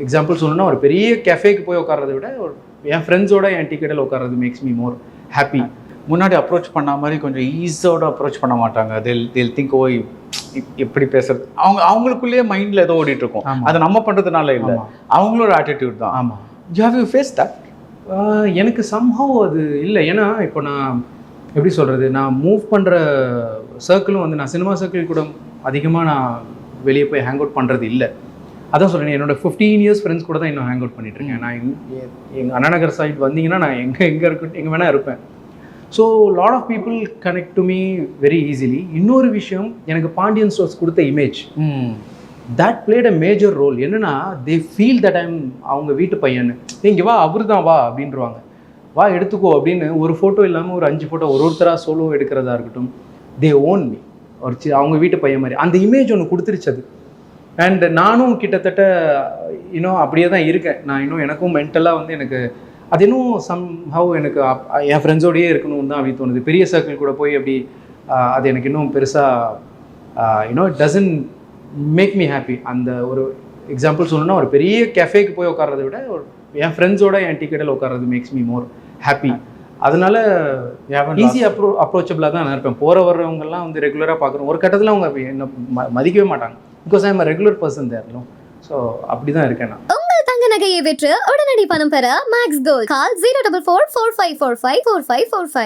Example சொல்லணும்னா ஒரு பெரிய கேஃபேக்கு போய் உட்கார்றதை விட என் ஃப்ரெண்ட்ஸோட என் டீ கடையில் உட்கார்றது மேக்ஸ் மீ மோர் ஹாப்பி. முன்னாடி அப்ரோச் பண்ண மாதிரி கொஞ்சம் ஈஸோட அப்ரோச் பண்ண மாட்டாங்க. தேல் திங்க் ஓ எப்படி பேசுறது, அவங்களுக்குள்ளேயே மைண்டில் ஏதோ ஓடிட்டு இருக்கும். அதை நம்ம பண்ணுறதுனால இல்லை, அவங்களோட ஆட்டிடியூட் தான். ஆமாம். You have you face that? எனக்கு சம்ஹவ் அது இல்லை. ஏன்னா இப்போ நான் எப்படி சொல்கிறது, நான் மூவ் பண்ணுற சர்க்கிளும் வந்து நான் சினிமா சர்க்கிள் கூட அதிகமாக நான் வெளியே போய் ஹேங் அவுட் பண்ணுறது இல்லை. அதான் சொல்கிறேன், என்னோட 15 இயர்ஸ் ஃப்ரெண்ட்ஸ் கூட தான் இன்னும் ஹேங் அவுட் பண்ணிட்டுருக்கேன். நான் எங்கள் அண்ணாநகர் சைட் வந்தீங்கன்னா நான் எங்கே இருக்கட்டும், எங்கே வேணால் இருப்பேன். So lot of people connect to me very easily. இன்னொரு விஷயம், எனக்கு பாண்டியன் ஸ்டோர்ஸ் கொடுத்த image, that played a major role. என்னன்னா தே ஃபீல் தட் ஐம் அவங்க வீட்டு பையன்னு. இங்கே வா, அவரு தான் வா அப்படின்றவாங்க, வா எடுத்துக்கோ அப்படின்னு. ஒரு ஃபோட்டோ இல்லாமல் ஒரு 5 ஃபோட்டோ ஒருத்தராக சோலோ எடுக்கிறதா இருக்கட்டும், தே ஓன் மீ. அவங்க வீட்டு பையன் மாதிரி அந்த இமேஜ் ஒன்று கொடுத்துருச்சு அது. அண்ட் நானும் கிட்டத்தட்ட இன்னும் அப்படியே தான் இருக்கேன். நான் இன்னும் எனக்கும் மென்டலாக வந்து எனக்கு அது இன்னும் சம்ஹவ் எனக்கு என் ஃப்ரெண்ட்ஸோடையே இருக்கணும்னு தான் அப்படி தோணுது. பெரிய சர்க்கிள் கூட போய் அப்படி அது எனக்கு இன்னும் பெருசாக it doesn't make me happy. அந்த ஒரு எக்ஸாம்பிள் சொல்லணும்னா ஒரு பெரிய கேஃபேக்கு போய் உட்கார்றதை விட என் ஃப்ரெண்ட்ஸோட என் டீ கடையில் உட்கார்றது மேக்ஸ் மீ மோர் ஹாப்பி. அதனால ஈஸி அப்ரோச்சபிளாக தான் நான் இருப்பேன். போகிற வர்றவங்கெல்லாம் வந்து ரெகுலராக பார்க்குறோம். ஒரு கட்டத்தில் அவங்க என்ன மதிக்கவே மாட்டாங்க, because I am regular person there. So அப்படி தான் இருக்கேன் நான். உங்கள் தங்க நகையை விற்று உடனடி பணம் பெற மேக்ஸ் கோல்ட். கால் 04445454545.